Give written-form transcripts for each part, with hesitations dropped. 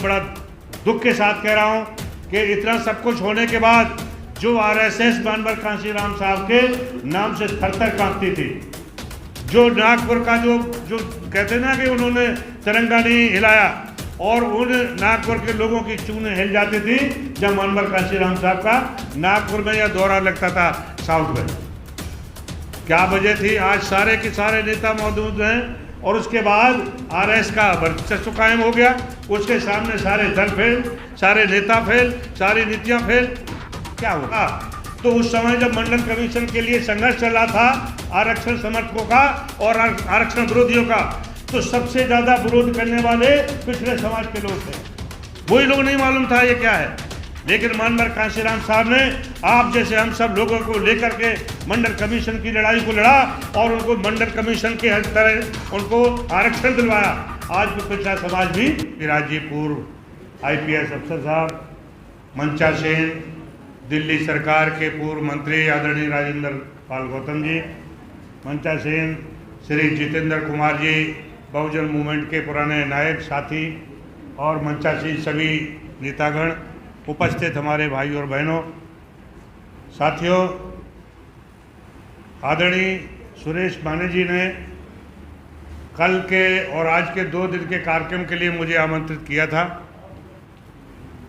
बड़ा दुख के साथ कह रहा हूँ कि इतना सब कुछ होने के बाद जो आरएसएस मानवर कांशीराम साहब के नाम से थर-थर कांपती थी, जो नागपुर का जो कहते ना कि उन्होंने तिरंगा नहीं हिलाया और उन नागपुर के लोगों की चूनें हिल जाती थी जब मानवर कांशीराम साहब का नागपुर में या दौरा लगता था साउथ में। क्या वजह थी? आज सारे के सारे नेता मौजूद हैं और उसके बाद आरएस का वर्चस्व कायम हो गया। उसके सामने सारे दल फेल, सारे नेता फेल, सारी नीतियां फेल। क्या होगा? तो उस समय जब मंडल कमीशन के लिए संघर्ष चल रहा था आरक्षण समर्थकों का और आरक्षण विरोधियों का, तो सबसे ज़्यादा विरोध करने वाले पिछड़े समाज के लोग थे। वही लोग नहीं मालूम था ये क्या है, लेकिन मानवर कांशीराम साहब ने आप जैसे हम सब लोगों को लेकर के मंडल कमीशन की लड़ाई को लड़ा और उनको मंडल कमीशन के हर तरह उनको आरक्षण दिलवाया। आज भी पिछड़ा समाज भी राज्य पूर्व IPS अफसर साहब, मंचा सेन, दिल्ली सरकार के पूर्व मंत्री आदरणीय राजेंद्र पाल गौतम जी, मंचा सेन, श्री जितेंद्र कुमार जी, बहुजन मूवमेंट के पुराने नायक साथी और मंचा सेन सभी नेतागण उपस्थित, हमारे भाई और बहनों, साथियों, आदरणीय सुरेश माने जी ने कल के और आज के 2 दिन के कार्यक्रम के लिए मुझे आमंत्रित किया था।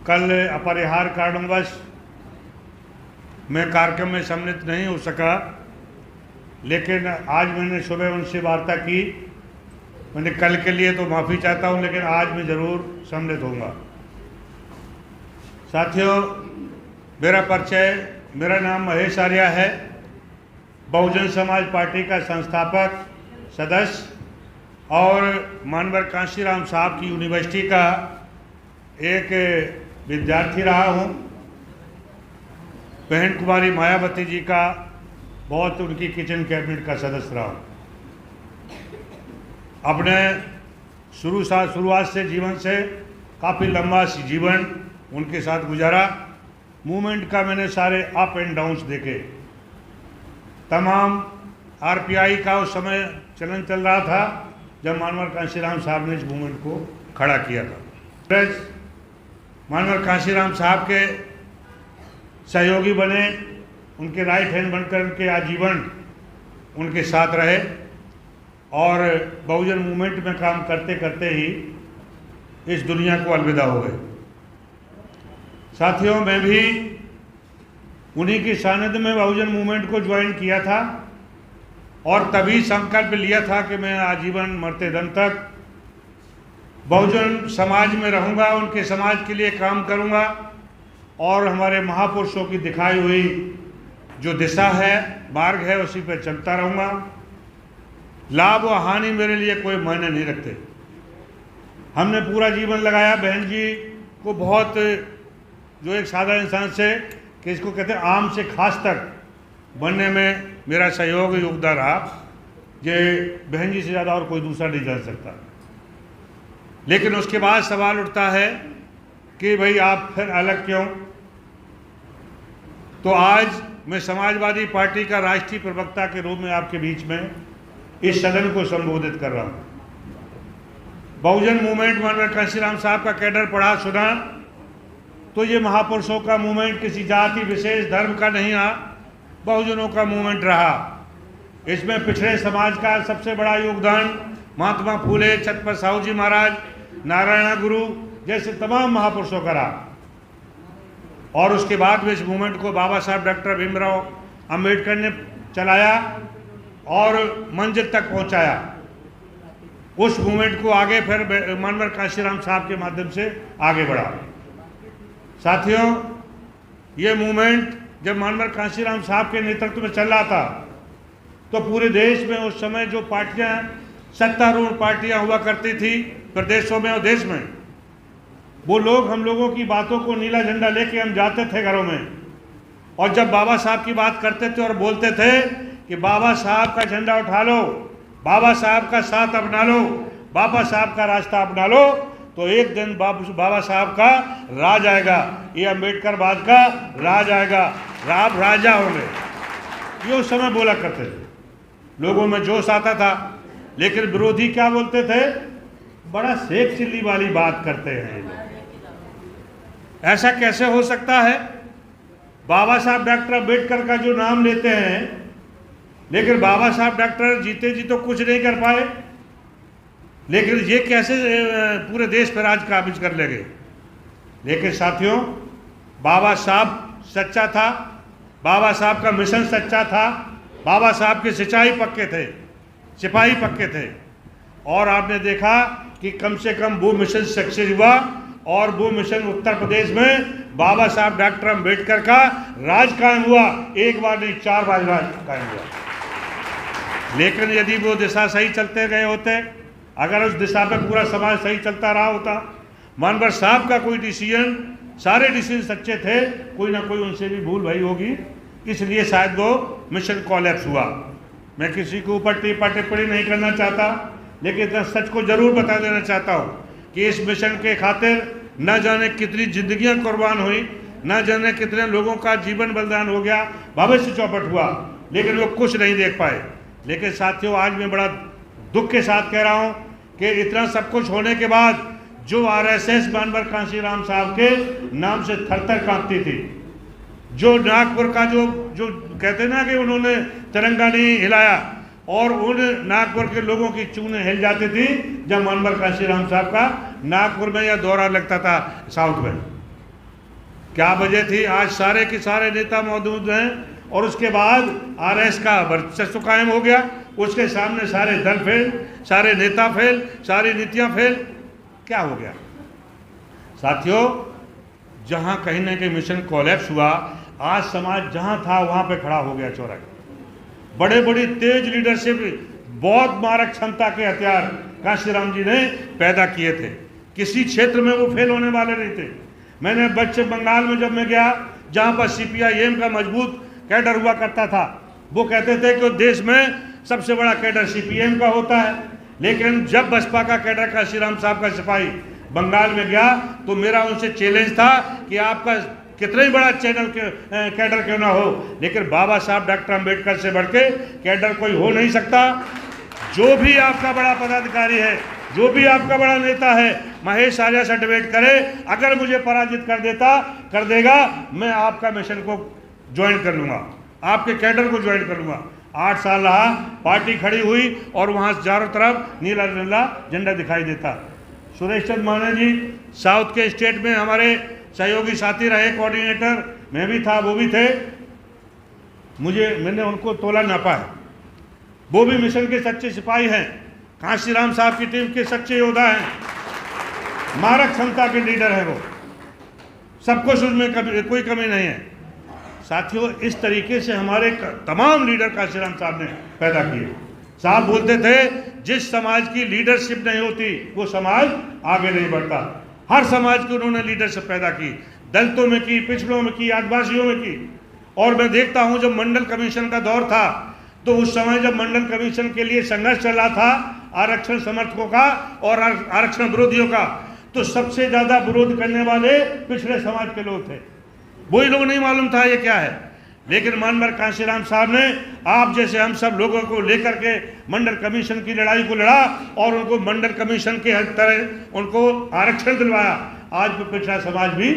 कल अपरिहार्य कारणवश मैं कार्यक्रम में सम्मिलित नहीं हो सका, लेकिन आज मैंने सुबह उनसे वार्ता की। मैंने कल के लिए तो माफ़ी चाहता हूं, लेकिन आज मैं ज़रूर सम्मिलित होऊंगा। साथियों, मेरा परिचय, मेरा नाम महेश आर्या है, बहुजन समाज पार्टी का संस्थापक सदस्य और मानवर कांशीराम साहब की यूनिवर्सिटी का एक विद्यार्थी रहा हूं। बहन कुमारी मायावती जी का बहुत उनकी किचन कैबिनेट का सदस्य रहा हूँ। अपने शुरुआत से जीवन से काफ़ी लंबा जीवन उनके साथ गुजारा। मूवमेंट का मैंने सारे अप एंड डाउन्स देखे। तमाम RPI का उस समय चलन चल रहा था जब मानवर कांशीराम साहब ने इस मूवमेंट को खड़ा किया था। मानवर कांशीराम साहब के सहयोगी बने, उनके राइट हैंड बनकर उनके आजीवन उनके साथ रहे और बहुजन मूवमेंट में काम करते करते ही इस दुनिया को अलविदा हो गए। साथियों, मैं भी उन्हीं की सानिध्य में बहुजन मूवमेंट को ज्वाइन किया था और तभी संकल्प लिया था कि मैं आजीवन मरते दम तक बहुजन समाज में रहूँगा, उनके समाज के लिए काम करूँगा और हमारे महापुरुषों की दिखाई हुई जो दिशा है, मार्ग है, उसी पर चलता रहूँगा। लाभ व हानि मेरे लिए कोई मायने नहीं रखते। हमने पूरा जीवन लगाया बहन जी को बहुत, जो एक साधारण इंसान से कि इसको कहते हैं आम से खास तक बनने में मेरा सहयोग योगदान रहा, ये बहन जी से ज़्यादा और कोई दूसरा नहीं जान सकता। लेकिन उसके बाद सवाल उठता है कि भाई आप फिर अलग क्यों? तो आज मैं समाजवादी पार्टी का राष्ट्रीय प्रवक्ता के रूप में आपके बीच में इस सदन को संबोधित कर रहा हूँ। बहुजन मूवमेंट मानवर कांशीराम साहब का कैडर पढ़ा सुना तो ये महापुरुषों का मूवमेंट किसी जाति विशेष धर्म का नहीं रहा, बहुजनों का मूवमेंट रहा। इसमें पिछड़े समाज का सबसे बड़ा योगदान महात्मा फूले, छत्रपति साहू जी महाराज, नारायण गुरु जैसे तमाम महापुरुषों का रहा। और उसके बाद में इस मूवमेंट को बाबा साहब डॉक्टर भीमराव अंबेडकर ने चलाया और मंजिल तक पहुंचाया। उस मूवमेंट को आगे फिर मानवर कांशीराम साहब के माध्यम से आगे बढ़ा। साथियों, ये मूवमेंट जब मानवर कांशीराम साहब के नेतृत्व में चल रहा था तो पूरे देश में उस समय जो पार्टियां, सत्तारूढ़ पार्टियां हुआ करती थी प्रदेशों में और देश में, वो लोग हम लोगों की बातों को नीला झंडा लेके हम जाते थे घरों में और जब बाबा साहब की बात करते थे और बोलते थे कि बाबा साहब का झंडा उठा लो, बाबा साहब का साथ अपना लो, बाबा साहब का रास्ता अपना लो, तो एक दिन बाबा साहब का राज आएगा, ये अम्बेडकरवाद का राज आएगा, आप राजा होंगे। ये उस समय बोला करते थे, लोगों में जोश आता था। लेकिन विरोधी क्या बोलते थे? बड़ा सेक चिल्ली वाली बात करते हैं ये लोग। ऐसा कैसे हो सकता है? बाबा साहब डॉक्टर अम्बेडकर का जो नाम लेते हैं, लेकिन बाबा साहब डॉक्टर जीते जी तो कुछ नहीं कर पाए, लेकिन ये कैसे पूरे देश पर राज काबिज कर ले गए? लेकिन साथियों, बाबा साहब सच्चा था, बाबा साहब का मिशन सच्चा था, बाबा साहब के सिपाही पक्के थे, और आपने देखा कि कम से कम वो मिशन सक्सेस हुआ, और वो मिशन उत्तर प्रदेश में बाबा साहब डॉक्टर अम्बेडकर का राज कायम हुआ। एक बार नहीं, 4 बार राज कायम हुआ। लेकिन यदि वो दिशा सही चलते गए होते, अगर उस दिशा पे पूरा समाज सही चलता रहा होता, मानवर साहब का कोई डिसीजन, सारे डिसीजन सच्चे थे, कोई ना कोई उनसे भी भूल भई होगी, इसलिए शायद वो मिशन कोलैप्स हुआ। मैं किसी के ऊपर टीपा टिप्पणी नहीं करना चाहता, लेकिन इतना सच को जरूर बता देना चाहता हूँ कि इस मिशन के खातिर न जाने कितनी जिंदगियां कुर्बान हुई, न जाने कितने लोगों का जीवन बलिदान हो गया, भविष्य चौपट हुआ, लेकिन वो कुछ नहीं देख पाए। लेकिन साथियों, आज मैं बड़ा दुख के साथ कह रहा हूँ कि इतना सब कुछ होने के बाद जो आरएसएस मानवर कांशीराम साहब के नाम से थर-थर कांपती थी, जो नागपुर का जो कहते ना कि उन्होंने तिरंगा नहीं हिलाया, और उन नागपुर के लोगों की चूनें हिल जाती थी जब मानवर कांशीराम साहब का नागपुर में या दौरा लगता था साउथ में। क्या वजह थी? आज सारे के सारे नेता मौजूद हैं, और उसके बाद आरएस का वर्चस्व कायम हो गया, उसके सामने सारे दल फेल, सारे नेता फेल, सारी नीतियां फेल। क्या हो गया साथियों? जहां कहीं ना कहीं मिशन कोलैप्स हुआ, आज समाज जहां था वहां पे खड़ा हो गया चौराहे। बड़े बड़ी तेज लीडरशिप, बहुत मारक क्षमता के हथियार कांशीराम जी ने पैदा किए थे। किसी क्षेत्र में वो फेल होने वाले नहीं थे। मैंने पश्चिम बंगाल में जब मैं गया, जहां पर सीपीआईएम का मजबूत कैडर हुआ करता था, वो कहते थे कि देश में सबसे बड़ा कैडर सीपीएम का होता है। लेकिन जब बसपा का कैडर कांशीराम साहब का सिपाही बंगाल में गया, तो मेरा उनसे चैलेंज था कि आपका कितना ही बड़ा कैडर क्यों ना हो, लेकिन बाबा साहब डॉक्टर अम्बेडकर से बढ़ के कैडर कोई हो नहीं सकता। जो भी आपका बड़ा पदाधिकारी है, जो भी आपका बड़ा नेता है, महेश आर्या से डिबेट करे, अगर मुझे पराजित कर देगा, मैं आपका मिशन को ज्वाइन कर लूँगा, आपके कैडर को ज्वाइन कर लूँगा। 8 साल रहा, पार्टी खड़ी हुई, और वहाँ चारों तरफ नीला नीला झंडा दिखाई देता। सुरेश चंद्र माने जी साउथ के स्टेट में हमारे सहयोगी साथी रहे, कोऑर्डिनेटर, मैं भी था, वो भी थे, मैंने उनको तोला नापा है। वो भी मिशन के सच्चे सिपाही हैं, कांशीराम साहब की टीम के सच्चे योद्धा हैं, मारक क्षमता के लीडर हैं, वो सब कुछ उसमें कोई कमी नहीं है। साथियों, इस तरीके से हमारे तमाम लीडर कांशीराम साहब ने पैदा किए। साहब बोलते थे, जिस समाज की लीडरशिप नहीं होती वो समाज आगे नहीं बढ़ता। हर समाज की उन्होंने लीडरशिप पैदा की, दलितों में की, पिछड़ों में की, आदिवासियों में की। और मैं देखता हूं, जब मंडल कमीशन का दौर था, तो उस समय जब मंडल कमीशन के लिए संघर्ष चला था आरक्षण समर्थकों का और आरक्षण विरोधियों का, तो सबसे ज्यादा विरोध करने वाले पिछड़े समाज के लोग थे। वही लोग नहीं मालूम था ये क्या है, लेकिन मानवर कांशीराम साहब ने आप जैसे हम सब लोगों को लेकर के मंडल कमीशन की लड़ाई को लड़ा, और उनको मंडल कमीशन के हर तरह उनको आरक्षण दिलवाया। आज पिछड़ा समाज भी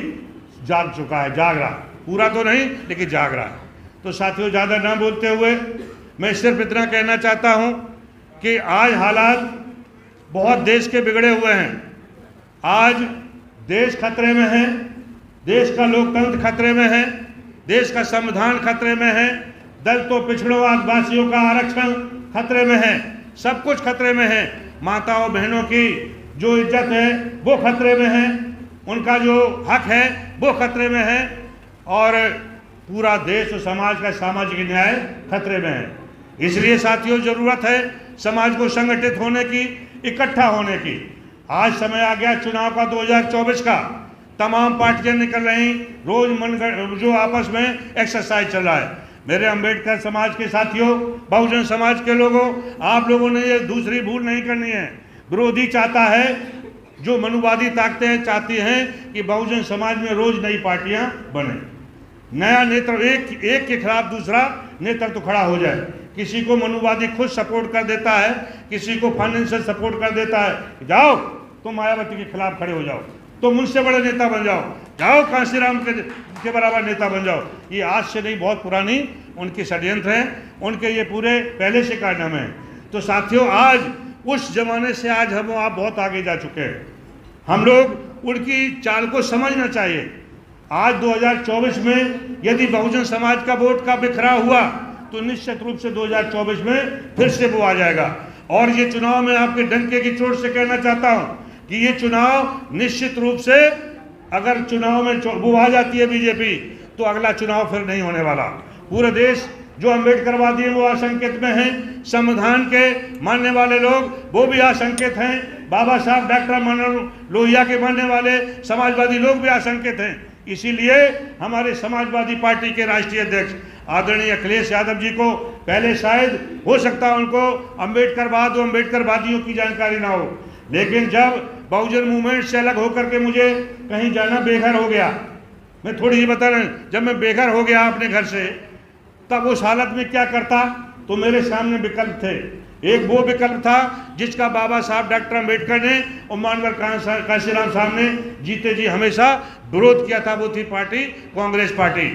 जाग चुका है, जाग रहा, पूरा तो नहीं लेकिन जाग रहा है। तो साथियों, ज़्यादा ना बोलते हुए मैं सिर्फ इतना कहना चाहता हूँ कि आज हालात बहुत देश के बिगड़े हुए हैं। आज देश खतरे में है, देश का लोकतंत्र खतरे में है, देश का संविधान खतरे में है, दलितों, पिछड़ों, आदिवासियों का आरक्षण खतरे में है, सब कुछ खतरे में है। माताओं बहनों की जो इज्जत है वो खतरे में है, उनका जो हक है वो खतरे में है, और पूरा देश और समाज का सामाजिक न्याय खतरे में है। इसलिए साथियों, ज़रूरत है समाज को संगठित होने की, इकट्ठा होने की। आज समय आ गया चुनाव का 2024 का, तमाम पार्टियां निकल रही, रोज जो आपस में एक्सरसाइज चल रहा है। मेरे अंबेडकर समाज के साथियों, बहुजन समाज के लोगों, आप लोगों ने ये दूसरी भूल नहीं करनी है। विरोधी चाहता है, जो मनुवादी ताकतें चाहती हैं कि बहुजन समाज में रोज नई पार्टियां बने, नया नेतृत्व, एक के खिलाफ दूसरा नेतृत्व तो खड़ा हो जाए। किसी को मनुवादी खुद सपोर्ट कर देता है, किसी को फाइनेंशियल सपोर्ट कर देता है, जाओ तुम मायावती के खिलाफ खड़े हो जाओ, तुम मुझसे बड़े नेता बन जाओ, जाओ कांशीराम के बराबर नेता बन जाओ। ये आज से नहीं, बहुत पुरानी उनकी षड्यंत्र है, उनके ये पूरे पहले से कारनामे हैं। तो साथियों, आज उस जमाने से आज हम आप बहुत आगे जा चुके हैं। हम लोग उनकी चाल को समझना चाहिए। आज 2024 में यदि बहुजन समाज का वोट का बिखरा हुआ तो निश्चित रूप से 2024 में फिर से वो आ जाएगा। और ये चुनाव में आपके डंके की चोट से कहना चाहता हूं कि ये चुनाव निश्चित रूप से, अगर चुनाव में वो आ जाती है बीजेपी, तो अगला चुनाव फिर नहीं होने वाला। पूरे देश जो अम्बेडकरवादी हैं वो आशंकित में हैं, संविधान के मानने वाले लोग वो भी आशंकित हैं, बाबा साहब डॉक्टर मनोहर लोहिया के मानने वाले समाजवादी लोग भी आशंकित हैं। इसीलिए हमारे समाजवादी पार्टी के राष्ट्रीय अध्यक्ष आदरणीय अखिलेश यादव जी को पहले शायद हो सकता है उनको अम्बेडकरवाद और अम्बेडकरवादियों की जानकारी ना हो, लेकिन जब बहुजन मूवमेंट से अलग होकर के मुझे कहीं जाना बेघर हो गया, मैं थोड़ी ही बता रहा हूँ, जब मैं बेघर हो गया अपने घर से, तब उस हालत में क्या करता, तो मेरे सामने विकल्प थे। एक वो विकल्प था जिसका बाबा साहब डॉक्टर अम्बेडकर ने और मानवर कांशीराम साहब ने जीते जी हमेशा विरोध किया था, वो थी पार्टी कांग्रेस पार्टी।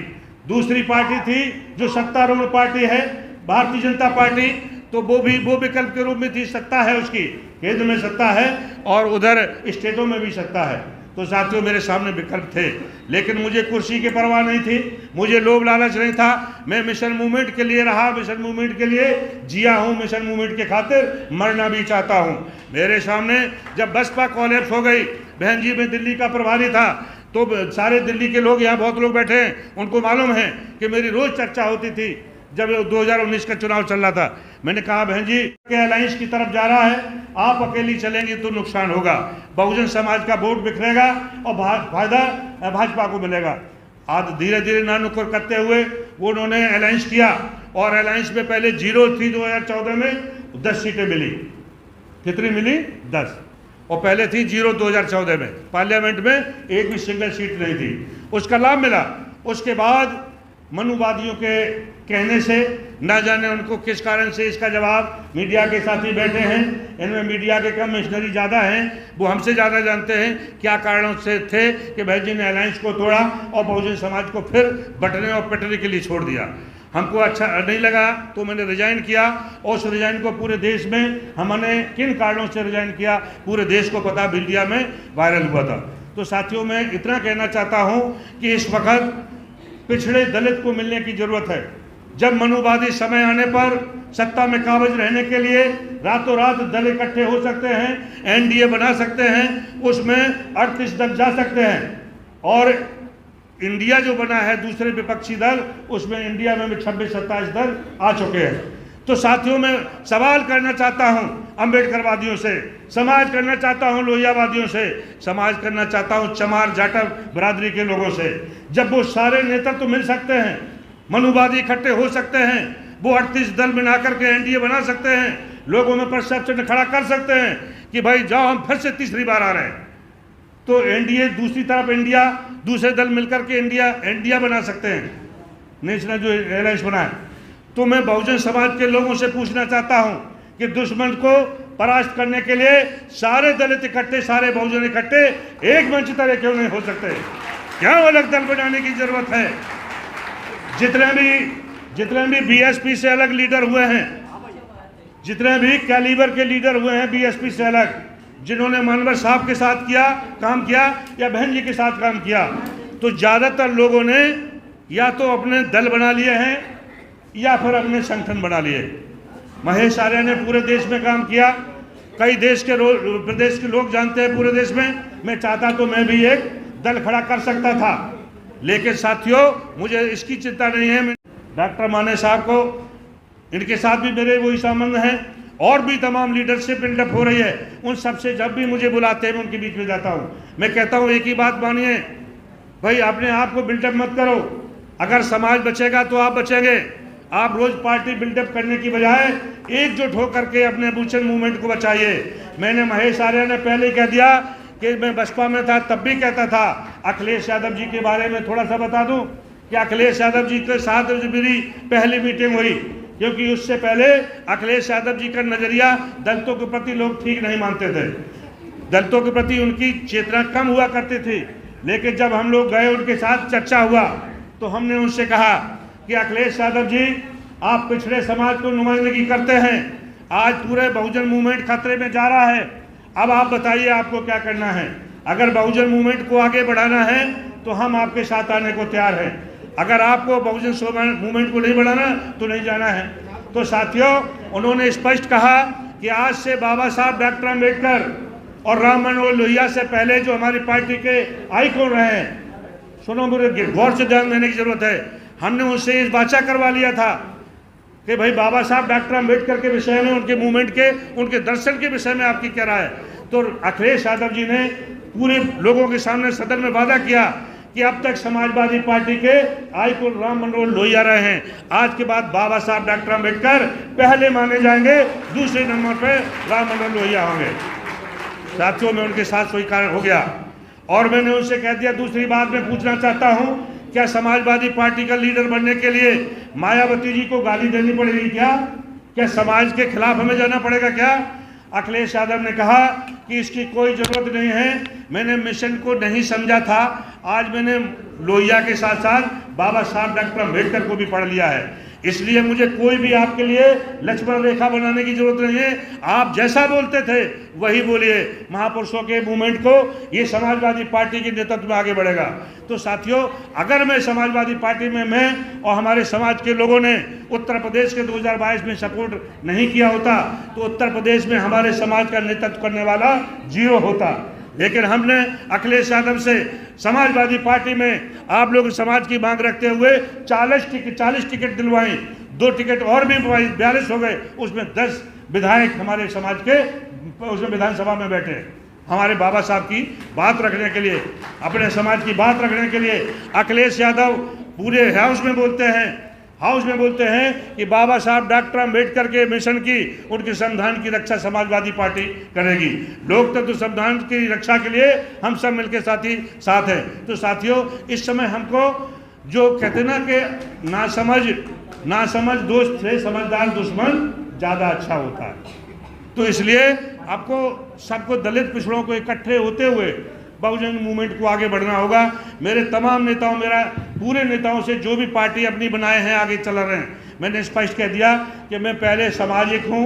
दूसरी पार्टी थी जो सत्तारूढ़ पार्टी है, भारतीय जनता पार्टी, तो वो भी वो विकल्प के रूप में थी। सत्ता है उसकी, केंद्र में सत्ता है और उधर स्टेटों में भी सत्ता है। तो साथियों, मेरे सामने विकल्प थे, लेकिन मुझे कुर्सी की परवाह नहीं थी, मुझे लोभ लालच नहीं था। मैं मिशन मूवमेंट के लिए रहा, मिशन मूवमेंट के लिए जिया हूँ, मिशन मूवमेंट के खातिर मरना भी चाहता हूँ। मेरे सामने जब बसपा कोलैप्स हो गई, बहन जी मैं दिल्ली का प्रभारी था, तो सारे दिल्ली के लोग, यहाँ बहुत लोग बैठे हैं, उनको मालूम है कि मेरी रोज चर्चा होती थी जब 2019 का चुनाव चल रहा था। मैंने कहा बहन जी के अलायंस की तरफ जा रहा है, आप अकेली चलेंगे तो नुकसान होगा, बहुजन समाज का वोट बिखरेगा और फायदा भाजपा को मिलेगा। आज धीरे धीरे नानुकुर करते हुए वो उन्होंने अलायंस किया और अलायंस में पहले 0 थी, 2014 में 10 सीटें मिली। कितनी मिली? 10। और पहले थी 0 2014 में, पार्लियामेंट में एक भी सिंगल सीट नहीं थी, उसका लाभ मिला। उसके बाद मनुवादियों के कहने से, ना जाने उनको किस कारण से, इसका जवाब मीडिया के साथी बैठे हैं, इनमें मीडिया के कम मिशनरी ज़्यादा हैं, वो हमसे ज़्यादा जानते हैं क्या कारणों से थे कि भाई जी ने अलायंस को तोड़ा और बहुजन समाज को फिर बटने और पिटने के लिए छोड़ दिया। हमको अच्छा नहीं लगा तो मैंने रिजाइन किया, और उस रिजाइन को पूरे देश में हमने किन कारणों से रिजाइन किया पूरे देश को पता, मीडिया में वायरल हुआ था। तो साथियों, मैं इतना कहना चाहता हूँ कि इस वक्त पिछड़े दलित को मिलने की जरूरत है। जब मनुवादी समय आने पर सत्ता में काबिज रहने के लिए रातों रात दल इकट्ठे हो सकते हैं, एनडीए बना सकते हैं, उसमें 38 दल जा सकते हैं, और इंडिया जो बना है दूसरे विपक्षी दल, उसमें इंडिया में 26-27 दल आ चुके हैं। तो साथियों, मैं सवाल करना चाहता हूं अम्बेडकरवादियों से, समाज करना चाहता हूं लोहियावादियों से, समाज करना चाहता हूं चमार जाटव बरादरी के लोगों से। जब वो सारे नेता तो मिल सकते हैं, मनुवादी इकट्ठे हो सकते हैं, वो 38 दल बना करके एनडीए बना सकते हैं, लोगों में परसेप्शन खड़ा कर सकते हैं कि भाई जाओ हम फिर से तीसरी बार आ रहे हैं, तो एनडीए दूसरी तरफ इंडिया, दूसरे दल मिलकर के इंडिया बना सकते हैं, नेशनल जो अलायंस बना है। तो मैं बहुजन समाज के लोगों से पूछना चाहता हूं कि दुश्मन को परास्त करने के लिए सारे दलित इकट्ठे, सारे बहुजन इकट्ठे एक मंच तरह क्यों नहीं हो सकते? क्या अलग दल बनाने की जरूरत है? जितने भी बीएसपी से अलग लीडर हुए हैं, जितने भी कैलिबर के लीडर हुए हैं बीएसपी से अलग, जिन्होंने मानवर साहब के साथ काम किया या बहन जी के साथ काम किया, तो ज़्यादातर लोगों ने या तो अपने दल बना लिए हैं या फिर अपने संगठन बना लिए। महेश आर्य ने पूरे देश में काम किया, कई प्रदेश के लोग जानते हैं पूरे देश में। मैं चाहता तो मैं भी एक दल खड़ा कर सकता था, लेकिन साथियों मुझे इसकी चिंता नहीं है। डॉक्टर माने साहब को, इनके साथ भी मेरे वही संबंध हैं, और भी तमाम लीडरशिप बिल्डअप हो रही है, उन सबसे जब भी मुझे बुलाते हैं मैं उनके बीच में जाता हूँ। मैं कहता हूँ एक ही बात मानिए भाई, अपने आप को बिल्डअप मत करो, अगर समाज बचेगा तो आप बचेंगे। आप रोज पार्टी बिल्डअप करने की बजाय एकजुट होकर के अपने अबोलिशन मूवमेंट को बचाइए। मैंने महेश आर्य ने पहले कह दिया कि मैं बसपा में था तब भी कहता था। अखिलेश यादव जी के बारे में थोड़ा सा बता दूं कि अखिलेश यादव जी के साथ मेरी पहली मीटिंग हुई, क्योंकि उससे पहले अखिलेश यादव जी का नजरिया दलितों के प्रति लोग ठीक नहीं मानते थे, दलितों के प्रति उनकी चेतना कम हुआ करती थी। लेकिन जब हम लोग गए, उनके साथ चर्चा हुआ, तो हमने उनसे कहा कि अखिलेश यादव जी, आप पिछड़े समाज को नुमाइंदगी करते हैं, आज पूरे बहुजन मूवमेंट खतरे में जा रहा है। अब आप बताइए आपको क्या करना है। अगर बहुजन मूवमेंट को आगे बढ़ाना है तो हम आपके साथ आने को तैयार हैं। अगर आपको बहुजन मूवमेंट को नहीं बढ़ाना तो नहीं जाना है। तो साथियों, उन्होंने स्पष्ट कहा कि आज से बाबा साहब डॉक्टर अम्बेडकर और राम मनोहर लोहिया से पहले जो हमारी पार्टी के आइकॉन रहे हैं, सुनो, मुझे गौर से ध्यान देने की जरूरत है, हमने उनसे इस वाचा करवा लिया था कि भाई बाबा साहब डॉक्टर अम्बेडकर के विषय में, उनके मूवमेंट के, उनके दर्शन के विषय में आपकी क्या राय है। तो अखिलेश यादव जी ने पूरे लोगों के सामने सदन में वादा किया कि अब तक समाजवादी पार्टी के आइकॉन राम मनोहर लोहिया रहे हैं, आज के बाद बाबा साहब डॉक्टर अम्बेडकर पहले माने जाएंगे, दूसरे नंबर पर राम मनोहर लोहिया होंगे। साथियों, में उनके साथ स्वीकार हो गया और मैंने उनसे कह दिया। दूसरी बात मैं पूछना चाहता हूं, क्या समाजवादी पार्टी का लीडर बनने के लिए मायावती जी को गाली देनी पड़ेगी? क्या समाज के खिलाफ हमें जाना पड़ेगा? क्या अखिलेश यादव ने कहा कि इसकी कोई ज़रूरत नहीं है, मैंने मिशन को नहीं समझा था, आज मैंने लोहिया के साथ साथ बाबा साहब डॉक्टर अम्बेडकर को भी पढ़ लिया है, इसलिए मुझे कोई भी आपके लिए लक्ष्मण रेखा बनाने की जरूरत नहीं है। आप जैसा बोलते थे वही बोलिए। महापुरुषों के मूवमेंट को ये समाजवादी पार्टी के नेतृत्व में आगे बढ़ेगा। तो साथियों, अगर मैं समाजवादी पार्टी में, मैं और हमारे समाज के लोगों ने उत्तर प्रदेश के 2022 में सपोर्ट नहीं किया होता तो उत्तर प्रदेश में हमारे समाज का नेतृत्व करने वाला जीरो होता। लेकिन हमने अखिलेश यादव से समाजवादी पार्टी में आप लोग समाज की मांग रखते हुए 40 टिकट दिलवाई, 2 टिकट और भी 42 हो गए, उसमें 10 विधायक हमारे समाज के उसमें विधानसभा में बैठे, हमारे बाबा साहब की बात रखने के लिए, अपने समाज की बात रखने के लिए। अखिलेश यादव पूरे हाउस में बोलते हैं कि बाबा साहब डॉक्टर अम्बेडकर के मिशन की, उनके संविधान की रक्षा समाजवादी पार्टी करेगी। लोकतंत्र संविधान की रक्षा के लिए हम सब मिलकर साथ हैं। तो साथियों, इस समय हमको जो कहते ना कि नासमझ दोस्त से समझदार दुश्मन ज़्यादा अच्छा होता है, तो इसलिए आपको सबको, दलित पिछड़ों को इकट्ठे होते हुए बहुजन मूवमेंट को आगे बढ़ना होगा। मेरे तमाम नेताओं, मेरा पूरे नेताओं से जो भी पार्टी अपनी बनाए हैं आगे चल रहे हैं, मैंने स्पष्ट कह दिया कि मैं पहले सामाजिक हूँ,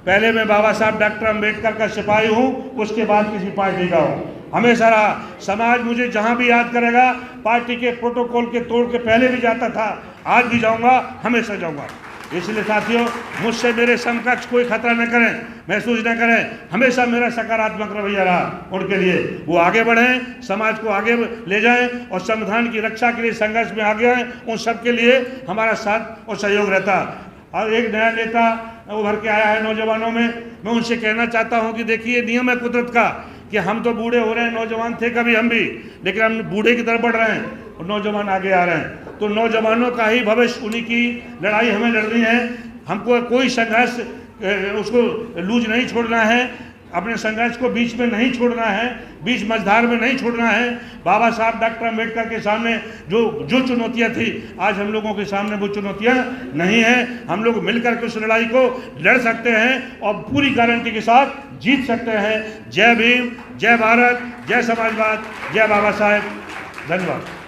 पहले मैं बाबा साहब डॉक्टर अम्बेडकर का सिपाही हूँ, उसके बाद किसी पार्टी का हूँ। हमेशा रहा, समाज मुझे जहाँ भी याद करेगा, पार्टी के प्रोटोकॉल के तोड़ के पहले भी जाता था, आज भी जाऊँगा, हमेशा जाऊँगा। इसलिए साथियों, मुझसे मेरे समकक्ष कोई खतरा न करें, महसूस न करें, हमेशा मेरा सकारात्मक रवैया रहा उनके लिए। वो आगे बढ़ें, समाज को आगे ले जाएं और संविधान की रक्षा के लिए संघर्ष में आगे आएँ, उन सब के लिए हमारा साथ और सहयोग रहता। और एक नया नेता उभर के आया है नौजवानों में, मैं उनसे कहना चाहता हूँ कि देखिए, नियम है कुदरत का कि हम तो बूढ़े हो रहे हैं, नौजवान थे कभी हम भी, लेकिन हम बूढ़े की तरफ बढ़ रहे हैं और नौजवान आगे आ रहे हैं। तो नौजवानों का ही भविष्य, उन्हीं की लड़ाई हमें लड़नी है। हमको कोई संघर्ष उसको लूज नहीं छोड़ना है, अपने संघर्ष को बीच में नहीं छोड़ना है, बीच मझधार में नहीं छोड़ना है। बाबा साहब डॉक्टर अम्बेडकर के सामने जो चुनौतियां थी, आज हम लोगों के सामने वो चुनौतियां नहीं हैं। हम लोग मिलकर के उस लड़ाई को लड़ सकते हैं और पूरी गारंटी के साथ जीत सकते हैं। जय भीम, जय भारत, जय समाजवाद, जय बाबा साहेब। धन्यवाद।